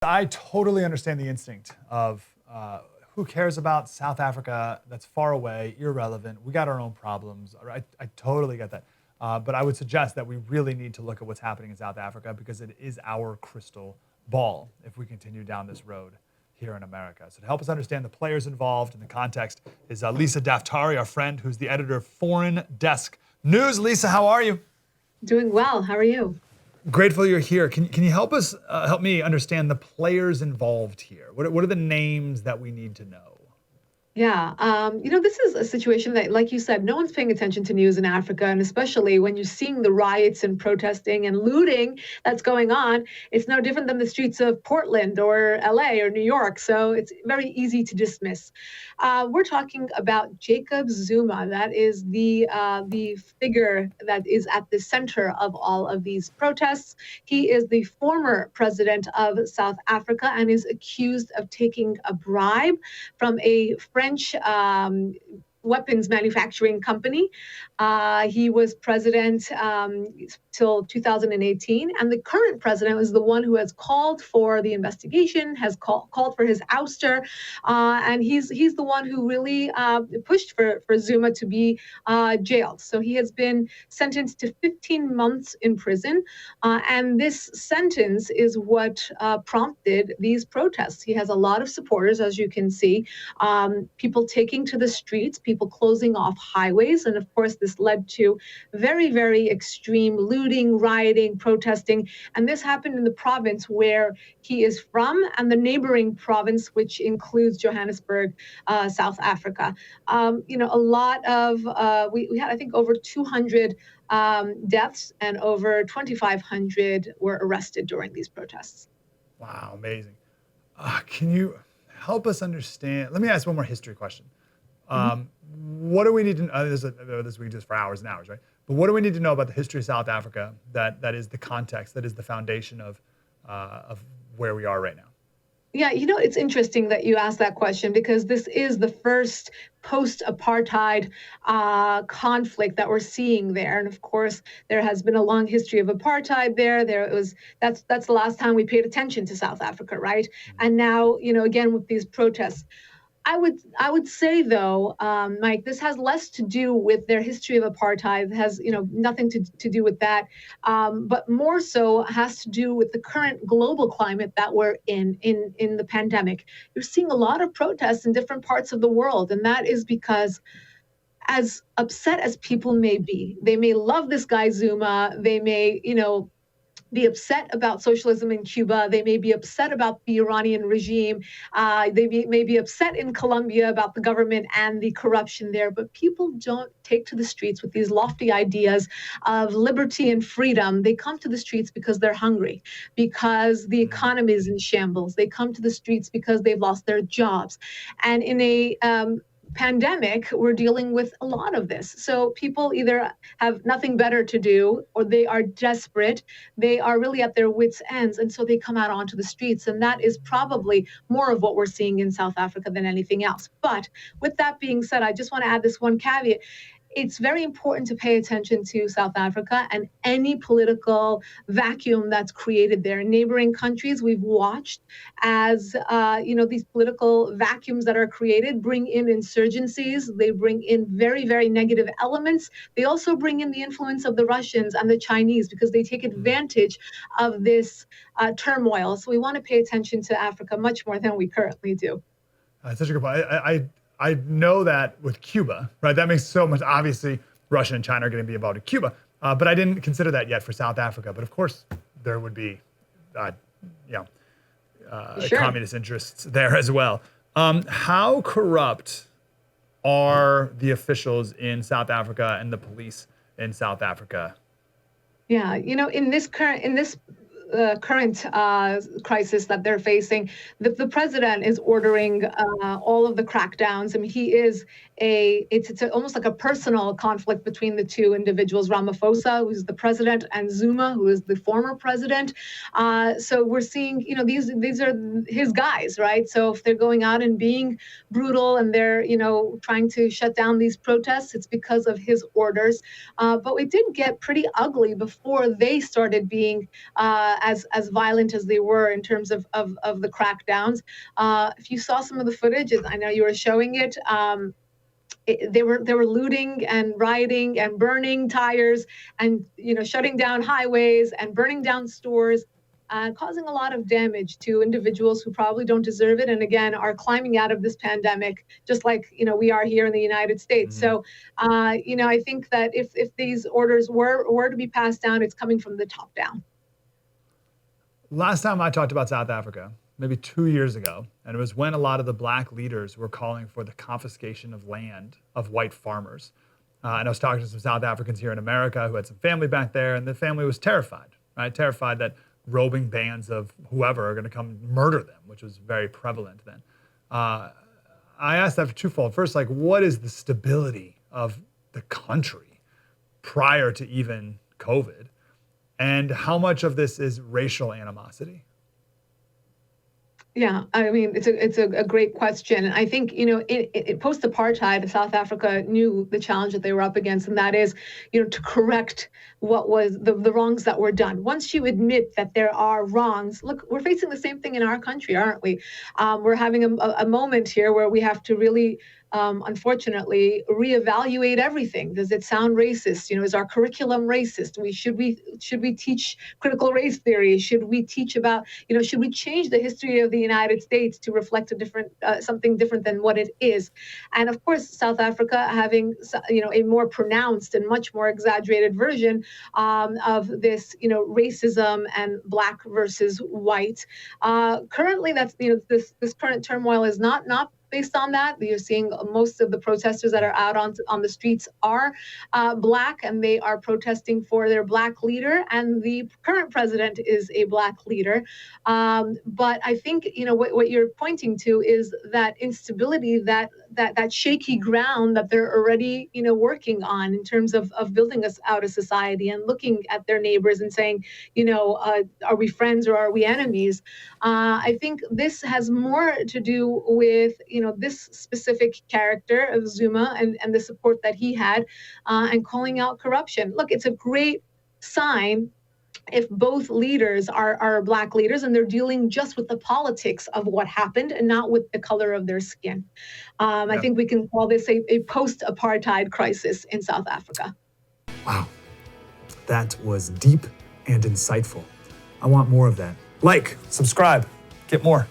I totally understand the instinct of who cares about South Africa? That's far away, irrelevant. We got our own problems. I totally get that. But I would suggest that we really need to look at what's happening in South Africa because it is our crystal ball if we continue down this road here in America. So to help us understand the players involved and the context is Lisa Daftari, our friend, who's the editor of Foreign Desk News. Lisa, how are you? Doing well. How are you? Grateful you're here. Can you help us, help me understand the players involved here? What are the names that we need to know? Yeah, this is a situation that, like you said, no one's paying attention to news in Africa, and especially when you're seeing the riots and protesting and looting that's going on, it's no different than the streets of Portland or LA or New York. So it's very easy to dismiss. We're talking about Jacob Zuma. That is the figure that is at the center of all of these protests. He is the former president of South Africa and is accused of taking a bribe from a French weapons manufacturing company. He was president till 2018, and the current president was the one who has called for the investigation, has called for his ouster, and he's the one who really pushed for Zuma to be jailed. So he has been sentenced to 15 months in prison, and this sentence is what prompted these protests. He has a lot of supporters, as you can see, people taking to the streets, people closing off highways. And of course, this led to very, very extreme looting, rioting, protesting. And this happened in the province where he is from and the neighboring province, which includes Johannesburg, South Africa. A lot of, we had, I think, over 200 deaths and over 2,500 were arrested during these protests. Wow, amazing. Can you help us understand? Let me ask one more history question. What do we need to know? This we do this for hours and hours, right? But what do we need to know about the history of South Africa that is the context, that is the foundation of where we are right now? Yeah, it's interesting that you asked that question because this is the first post-apartheid conflict that we're seeing there, and of course, there has been a long history of apartheid there. That's the last time we paid attention to South Africa, right? And now, again with these protests. I would say though, Mike, this has less to do with their history of apartheid. It has nothing to do with that, but more so has to do with the current global climate that we're in the pandemic. You're seeing a lot of protests in different parts of the world, and that is because, as upset as people may be, they may love this guy Zuma, they may be upset about socialism in Cuba. They may be upset about the Iranian regime. May be upset in Colombia about the government and the corruption there. But people don't take to the streets with these lofty ideas of liberty and freedom. They come to the streets because they're hungry, because the economy is in shambles. They come to the streets because they've lost their jobs. And in a pandemic, we're dealing with a lot of this. So people either have nothing better to do or they are desperate. They are really at their wits' ends. And so they come out onto the streets. And that is probably more of what we're seeing in South Africa than anything else. But with that being said, I just want to add this one caveat. It's very important to pay attention to South Africa and any political vacuum that's created there. In neighboring countries, we've watched as these political vacuums that are created bring in insurgencies. They bring in very, very negative elements. They also bring in the influence of the Russians and the Chinese because they take advantage of this turmoil. So we want to pay attention to Africa much more than we currently do. That's such a good point. I know that with Cuba, right? That makes so much. Obviously, Russia and China are going to be involved in Cuba, but I didn't consider that yet for South Africa. But of course, there would be, Sure. communist interests there as well. How corrupt are the officials in South Africa and the police in South Africa? Yeah, in this current crisis that they're facing, the president is ordering all of the crackdowns. I mean, it's almost like a personal conflict between the two individuals, Ramaphosa, who's the president, and Zuma, who is the former president. So we're seeing, these are his guys, right? So if they're going out and being brutal and they're, trying to shut down these protests, it's because of his orders. But it did get pretty ugly before they started being as violent as they were in terms of the crackdowns. If you saw some of the footage, I know you were showing it. They were looting and rioting and burning tires and shutting down highways and burning down stores, causing a lot of damage to individuals who probably don't deserve it, and again are climbing out of this pandemic just like we are here in the United States. Mhm. So I think that if these orders were to be passed down, it's coming from the top down. Last time I talked about South Africa, maybe 2 years ago, and it was when a lot of the black leaders were calling for the confiscation of land of white farmers. And I was talking to some South Africans here in America who had some family back there, and the family was terrified, right? Terrified that roving bands of whoever are going to come murder them, which was very prevalent then. I asked that for twofold. First, like, what is the stability of the country prior to even COVID? And how much of this is racial animosity? Yeah, I mean, it's a great question. And I think, post-apartheid, South Africa knew the challenge that they were up against, and that is, to correct what was the wrongs that were done. Once you admit that there are wrongs, look, we're facing the same thing in our country, aren't we? We're having a moment here where we have to really unfortunately, reevaluate everything. Does it sound racist? Is our curriculum racist? Should we teach critical race theory? Should we teach about, should we change the history of the United States to reflect a different something different than what it is? And of course, South Africa having a more pronounced and much more exaggerated version of this racism and black versus white. Currently, that's this current turmoil is not based on that. You're seeing most of the protesters that are out on the streets are black, and they are protesting for their black leader, and the current president is a black leader. But I think what you're pointing to is that instability, that shaky ground that they're already working on in terms of building us out a society and looking at their neighbors and saying, are we friends or are we enemies? I think this has more to do with this specific character of Zuma and the support that he had, and calling out corruption. Look, it's a great sign if both leaders are black leaders and they're dealing just with the politics of what happened and not with the color of their skin. I Yeah. think we can call this a post-apartheid crisis in South Africa. Wow, that was deep and insightful. I want more of that. Like, subscribe, get more.